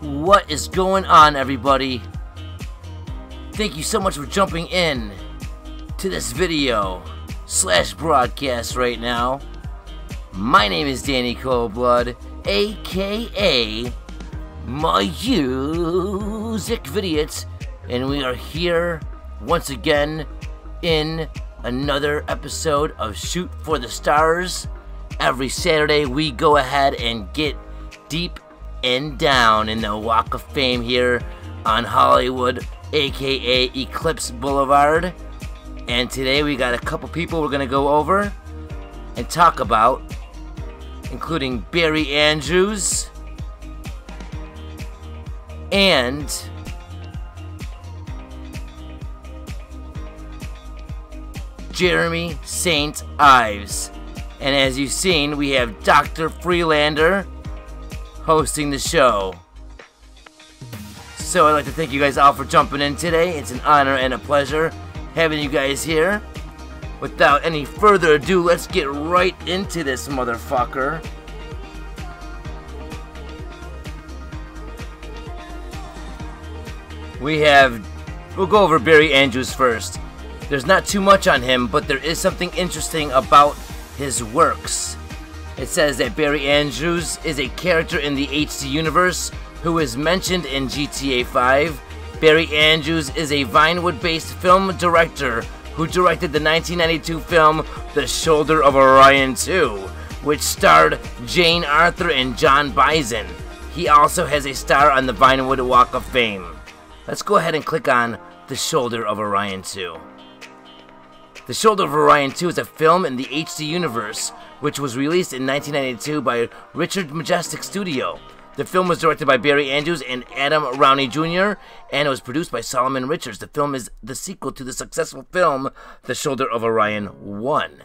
What is going on, everybody? Thank you so much for jumping in to this video / broadcast right now. My name is Danny Coldblood, aka Music Vidiot, and we are here once again in another episode of Shoot for the Stars. Every Saturday we go ahead and get deep and down in the Walk of Fame here on Hollywood, aka Eclipse Boulevard. And today we got a couple people we're gonna go over and talk about, including Barry Andrews and Jeremy St. Ives. And as you've seen, we have Dr. Freelander hosting the show. So I'd like to thank you guys all for jumping in today. It's an honor and a pleasure having you guys here. Without any further ado, let's get right into this motherfucker. We'll go over Barry Andrews first. There's not too much on him, but there is something interesting about his works. It says that Barry Andrews is a character in the HD universe who is mentioned in GTA5. Barry Andrews is a Vinewood-based film director who directed the 1992 film The Shoulder of Orion 2, which starred Jane Arthur and John Bison. He also has a star on the Vinewood Walk of Fame. Let's go ahead and click on The Shoulder of Orion 2. The Shoulder of Orion 2 is a film in the HD universe, which was released in 1992 by Richard Majestic Studio. The film was directed by Barry Andrews and Adam Rowney Jr., and it was produced by Solomon Richards. The film is the sequel to the successful film The Shoulder of Orion 1.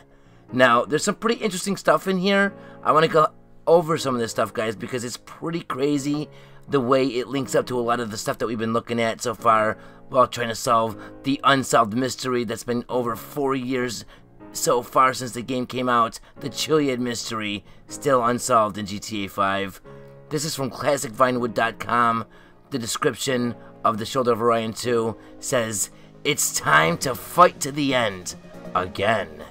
Now, there's some pretty interesting stuff in here. I want to go over some of this stuff, guys, because it's pretty crazy the way it links up to a lot of the stuff that we've been looking at so far while trying to solve the unsolved mystery that's been over 4 years so far since the game came out. The Chiliad mystery, still unsolved in GTA 5. This is from ClassicVinewood.com. The description of The Shoulder of Orion 2 says, "It's time to fight to the end, again."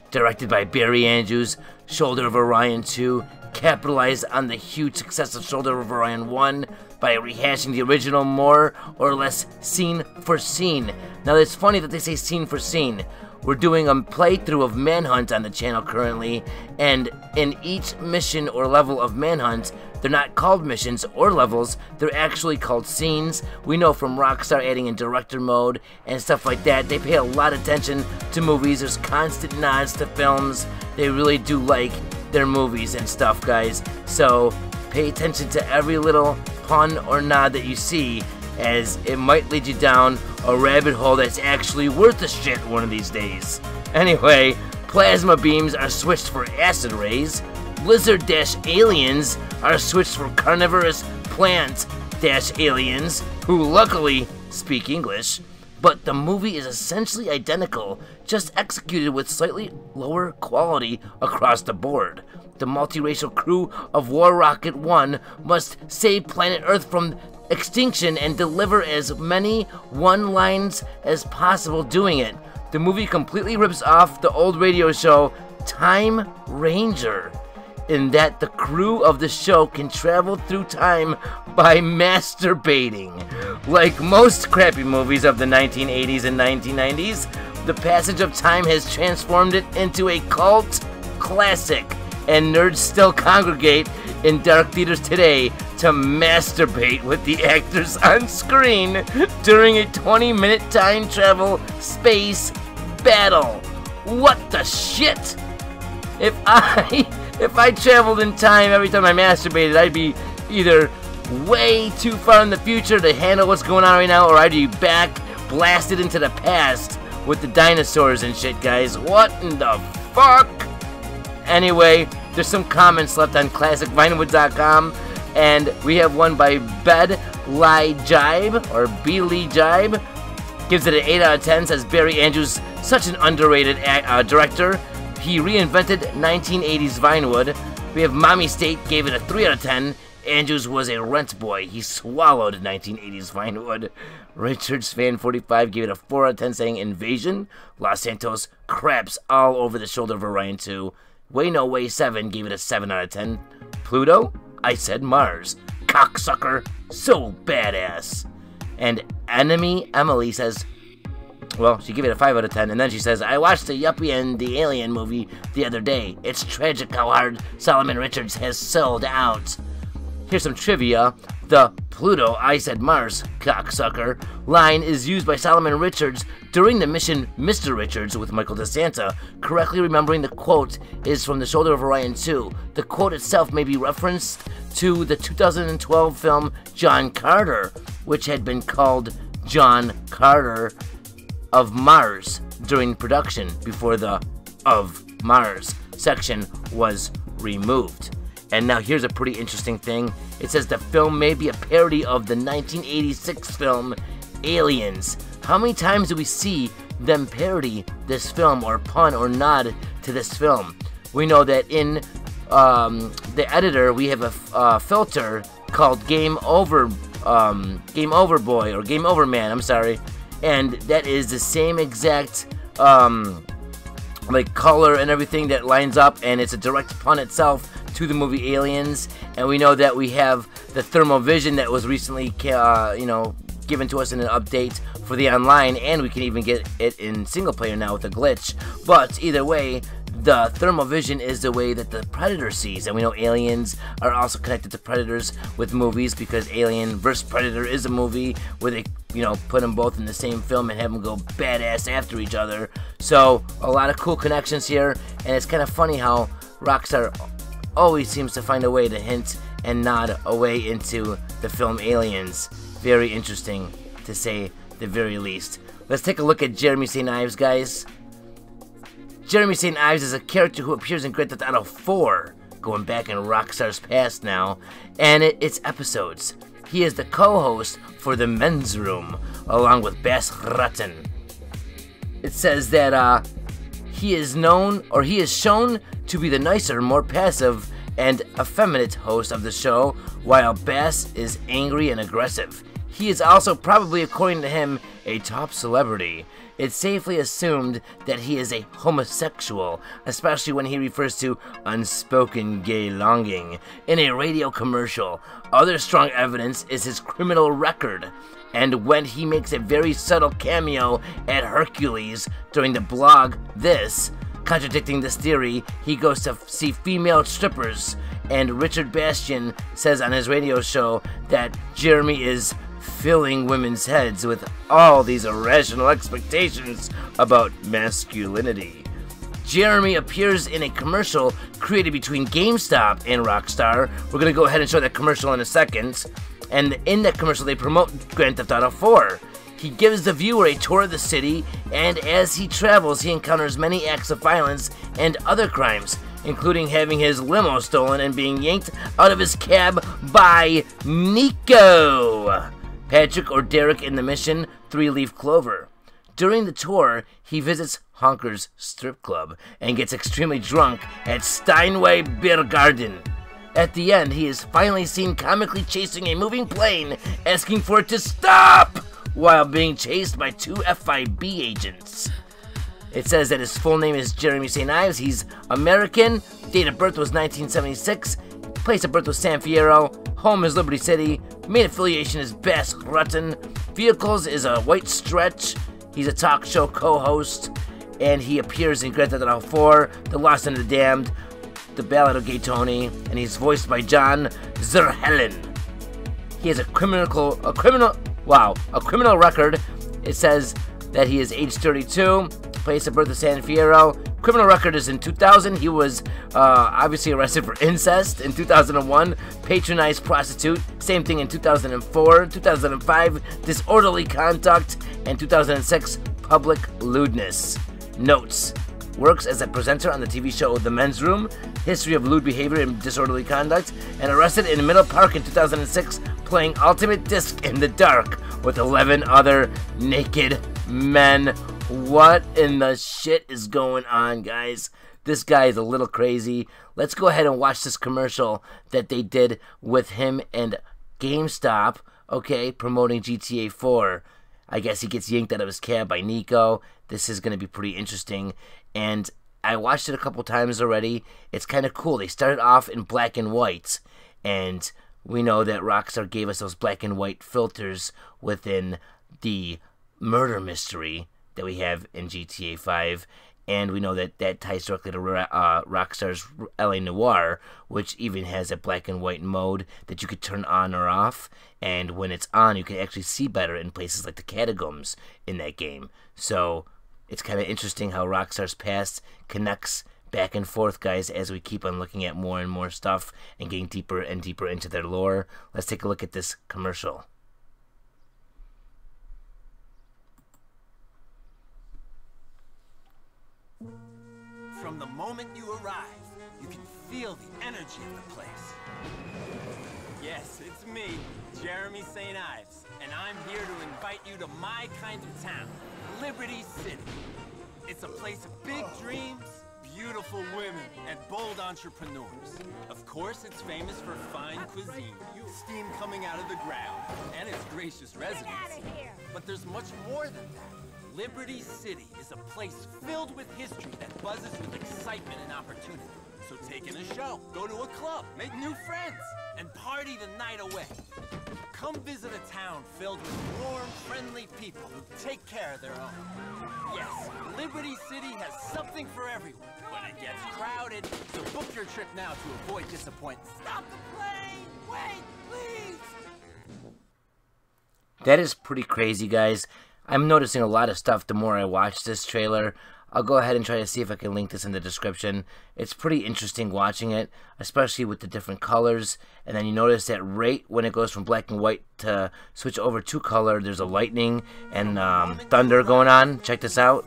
Directed by Barry Andrews, Shoulder of Orion 2 capitalized on the huge success of Shoulder of Orion 1 by rehashing the original more or less scene for scene. Now it's funny that they say scene for scene. We're doing a playthrough of Manhunt on the channel currently, and in each mission or level of Manhunt, they're not called missions or levels, they're actually called scenes. We know from Rockstar adding in director mode and stuff like that, they pay a lot of attention to movies. There's constant nods to films. They really do like their movies and stuff, guys. So pay attention to every little pun or nod that you see, as it might lead you down a rabbit hole that's actually worth a shit one of these days. Anyway, plasma beams are switched for acid rays. Lizard-aliens are switched for carnivorous plant-aliens, who luckily speak English. But the movie is essentially identical, just executed with slightly lower quality across the board. The multiracial crew of War Rocket 1 must save planet Earth from extinction and deliver as many one-lines as possible doing it. The movie completely rips off the old radio show Time Ranger, in that the crew of the show can travel through time by masturbating. Like most crappy movies of the 1980s and 1990s, the passage of time has transformed it into a cult classic, and nerds still congregate in dark theaters today to masturbate with the actors on screen during a 20-minute time travel space battle. What the shit? If I traveled in time every time I masturbated, I'd be either way too far in the future to handle what's going on right now, or I'd be back blasted into the past with the dinosaurs and shit, guys. What in the fuck? Anyway, there's some comments left on ClassicVinewood.com, and we have one by Bed Lie Jibe, or B. Lee Jibe. Gives it an 8 out of 10, says Barry Andrews, such an underrated director. He reinvented 1980s Vinewood. We have Mommy State, gave it a 3 out of 10. Andrews was a rent boy. He swallowed 1980s Vinewood. Richards Fan 45 gave it a 4 out of 10, saying Invasion. Los Santos craps all over the shoulder of Orion 2. Way No Way 7 gave it a 7 out of 10. Pluto? I said Mars. Cocksucker. So badass. And Enemy Emily says, well, she gave it a 5 out of 10, and then she says, I watched the Yuppie and the Alien movie the other day. It's tragic how hard Solomon Richards has sold out. Here's some trivia. The Pluto, I said Mars, cocksucker line is used by Solomon Richards during the mission Mr. Richards with Michael DeSanta. Correctly remembering the quote is from The Shoulder of Orion 2. The quote itself may be referenced to the 2012 film John Carter, which had been called John Carter of Mars during production before the Of Mars section was removed. And now here's a pretty interesting thing. It says the film may be a parody of the 1986 film Aliens. How many times do we see them parody this film or pun or nod to this film? We know that in the editor we have a filter called Game Over Boy or Game Over Man, I'm sorry. And that is the same exact like color and everything that lines up, and it's a direct pun itself to the movie Aliens. And we know that we have the thermal vision that was recently given to us in an update for the online, and we can even get it in single player now with a glitch. But either way, the thermal vision is the way that the Predator sees, and we know aliens are also connected to Predators with movies, because Alien vs. Predator is a movie where they put them both in the same film and have them go badass after each other. So a lot of cool connections here, and it's kind of funny how Rockstar always seems to find a way to hint and nod away into the film Aliens. Very interesting, to say the very least. Let's take a look at Jeremy St. Ives, guys. Jeremy St. Ives is a character who appears in Grand Theft Auto 4, going back in Rockstar's past now, and it's episodes. He is the co-host for The Men's Room, along with Bas Rutten. It says that he is shown to be the nicer, more passive, and effeminate host of the show, while Bass is angry and aggressive. He is also probably, according to him, a top celebrity. It's safely assumed that he is a homosexual, especially when he refers to unspoken gay longing in a radio commercial. Other strong evidence is his criminal record, and when he makes a very subtle cameo at Hercules during the blog This. Contradicting this theory, he goes to see female strippers, and Richard Bastian says on his radio show that Jeremy is filling women's heads with all these irrational expectations about masculinity. Jeremy appears in a commercial created between GameStop and Rockstar. We're going to go ahead and show that commercial in a second. And in that commercial, they promote Grand Theft Auto 4. He gives the viewer a tour of the city, and as he travels, he encounters many acts of violence and other crimes, including having his limo stolen and being yanked out of his cab by Nico, Patrick or Derek in the mission 3-Leaf Clover. During the tour, he visits Honker's strip club and gets extremely drunk at Steinway Beer Garden. At the end, he is finally seen comically chasing a moving plane, asking for it to stop, while being chased by 2 FIB agents. It says that his full name is Jeremy St. Ives. He's American. Date of birth was 1976. Place of birth was San Fierro. Home is Liberty City. Main affiliation is Bas Rutten. Vehicles is a white stretch. He's a talk show co-host, and he appears in Grand Theft Auto 4, The Lost and the Damned, The Ballad of Gay Tony, and he's voiced by John Zerhelen. He has a criminal record. It says that he is age 32, place of birth is San Fierro. Criminal record is in 2000. He was obviously arrested for incest in 2001, patronized prostitute, same thing in 2004, 2005, disorderly conduct, and 2006, public lewdness. Notes: works as a presenter on the TV show The Men's Room, history of lewd behavior and disorderly conduct, and arrested in Middle Park in 2006, playing Ultimate Disc in the Dark with 11 other naked men. What in the shit is going on, guys? This guy is a little crazy. Let's go ahead and watch this commercial that they did with him and GameStop, okay, promoting GTA 4. I guess he gets yanked out of his cab by Nico. This is going to be pretty interesting, and I watched it a couple times already. It's kind of cool. They started off in black and white, and we know that Rockstar gave us those black and white filters within the murder mystery that we have in GTA 5, and we know that that ties directly to Rockstar's LA Noire, which even has a black and white mode that you could turn on or off, and when it's on, you can actually see better in places like the catacombs in that game. So it's kind of interesting how Rockstar's past connects back and forth, guys, as we keep on looking at more and more stuff and getting deeper and deeper into their lore. Let's take a look at this commercial. From the moment you arrive, you can feel the energy of the place. Yes, it's me, Jeremy St. Ives, and I'm here to invite you to my kind of town, Liberty City. It's a place of big dreams, beautiful women, and bold entrepreneurs. Of course, it's famous for fine cuisine, steam coming out of the ground, and its gracious residents. But there's much more than that. Liberty City is a place filled with history that buzzes with excitement and opportunity. So take in a show, go to a club, make new friends, and party the night away. Come visit a town filled with warm, friendly people who take care of their own. Yes, Liberty City has something for everyone, but it gets crowded, so book your trip now to avoid disappointment. Stop the plane! Wait, please! That is pretty crazy, guys. I'm noticing a lot of stuff the more I watch this trailer. I'll go ahead and try to see if I can link this in the description. It's pretty interesting watching it, especially with the different colors. And then you notice that right when it goes from black and white to switch over to color, there's a lightning and thunder going on. Check this out.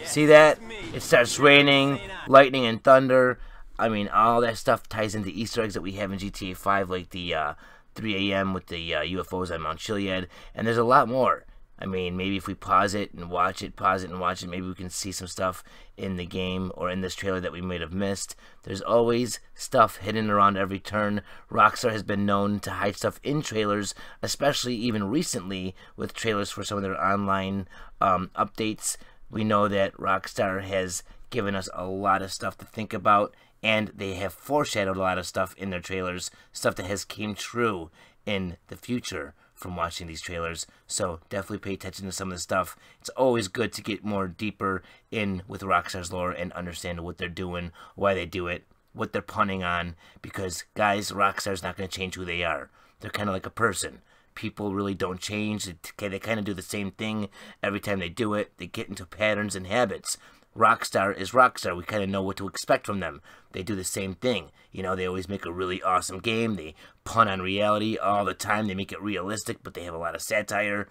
See that? It starts raining, lightning and thunder. I mean, all that stuff ties into Easter eggs that we have in GTA 5, like the 3 a.m. with the UFOs on Mount Chiliad, and there's a lot more. I mean, maybe if we pause it and watch it, maybe we can see some stuff in the game or in this trailer that we might have missed. There's always stuff hidden around every turn. Rockstar has been known to hide stuff in trailers, especially even recently with trailers for some of their online updates. We know that Rockstar has given us a lot of stuff to think about, and they have foreshadowed a lot of stuff in their trailers, stuff that has came true in the future from watching these trailers. So definitely pay attention to some of the stuff. It's always good to get more deeper in with Rockstar's lore and understand what they're doing, why they do it, what they're punning on, because guys, Rockstar's not going to change who they are. They're kind of like a person. People really don't change. They kind of do the same thing every time they do it. They get into patterns and habits. Rockstar is Rockstar. We kind of know what to expect from them. They do the same thing. You know, they always make a really awesome game. They pun on reality all the time. They make it realistic, but they have a lot of satire.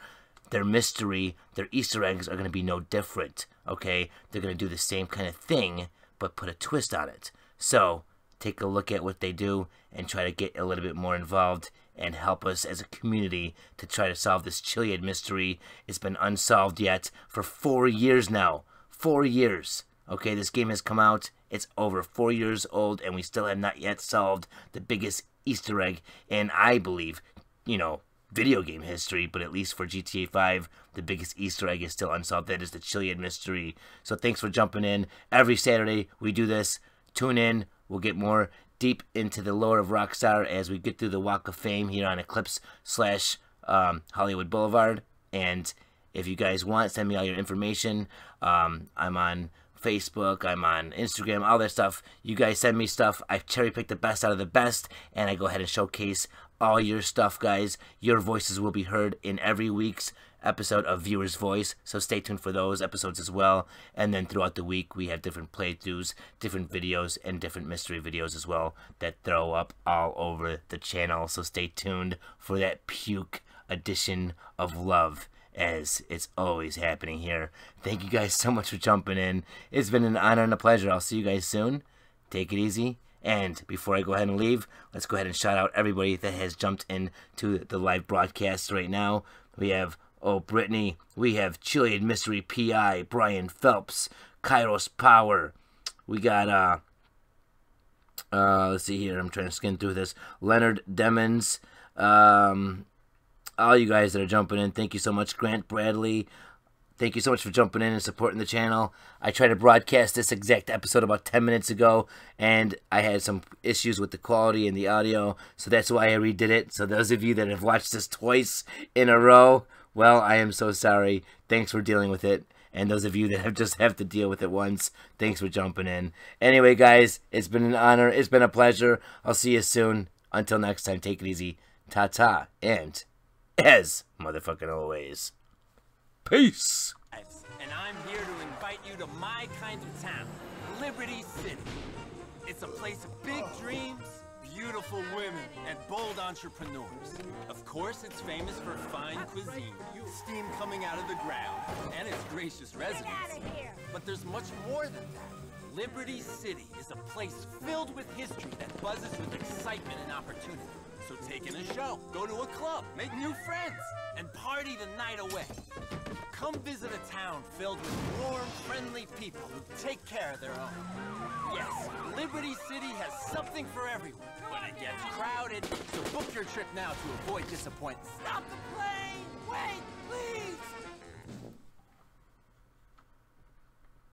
Their mystery, their Easter eggs are going to be no different, okay? They're going to do the same kind of thing, but put a twist on it. So, take a look at what they do and try to get a little bit more involved and help us as a community to try to solve this Chiliad mystery. It's been unsolved yet for 4 years now. 4 years. Okay, this game has come out. It's over 4 years old, and we still have not yet solved the biggest Easter egg in, I believe, you know, video game history, but at least for GTA 5, the biggest Easter egg is still unsolved. That is the Chiliad mystery. So thanks for jumping in. Every Saturday, we do this. Tune in. We'll get more deep into the lore of Rockstar as we get through the Walk of Fame here on Eclipse / Hollywood Boulevard. And if you guys want, send me all your information. I'm on Facebook, I'm on Instagram, all that stuff. You guys send me stuff. I cherry pick the best out of the best, and I go ahead and showcase all your stuff, guys. Your voices will be heard in every week's episode of Viewer's Voice, so stay tuned for those episodes as well. And then throughout the week, we have different playthroughs, different videos, and different mystery videos as well that throw up all over the channel. So stay tuned for that puke edition of love, as it's always happening here. Thank you guys so much for jumping in. It's been an honor and a pleasure. I'll see you guys soon. Take it easy. And before I go ahead and leave, let's go ahead and shout out everybody that has jumped in to the live broadcast right now. We have Oh, Brittany, we have Chiliad Mystery P.I., Brian Phelps, Kairos Power. We got, let's see here. I'm trying to skim through this. Leonard Demons. All you guys that are jumping in, thank you so much. Grant Bradley, thank you so much for jumping in and supporting the channel. I tried to broadcast this exact episode about 10 minutes ago, and I had some issues with the quality and the audio, so that's why I redid it. So those of you that have watched this twice in a row, well, I am so sorry. Thanks for dealing with it. And those of you that have to deal with it once, thanks for jumping in. Anyway, guys, it's been an honor. It's been a pleasure. I'll see you soon. Until next time, take it easy. Ta-ta, and as motherfucking always, peace. And I'm here to invite you to my kind of town, Liberty City. It's a place of big dreams, beautiful women, and bold entrepreneurs. Of course, it's famous for fine cuisine, steam coming out of the ground, and its gracious residents. But there's much more than that. Liberty City is a place filled with history that buzzes with excitement and opportunity. So take in a show, go to a club, make new friends, and party the night away. Come visit a town filled with warm, friendly people who take care of their own. Yes, Liberty City has something for everyone, but it gets crowded, so book your trip now to avoid disappointment. Stop the plane! Wait!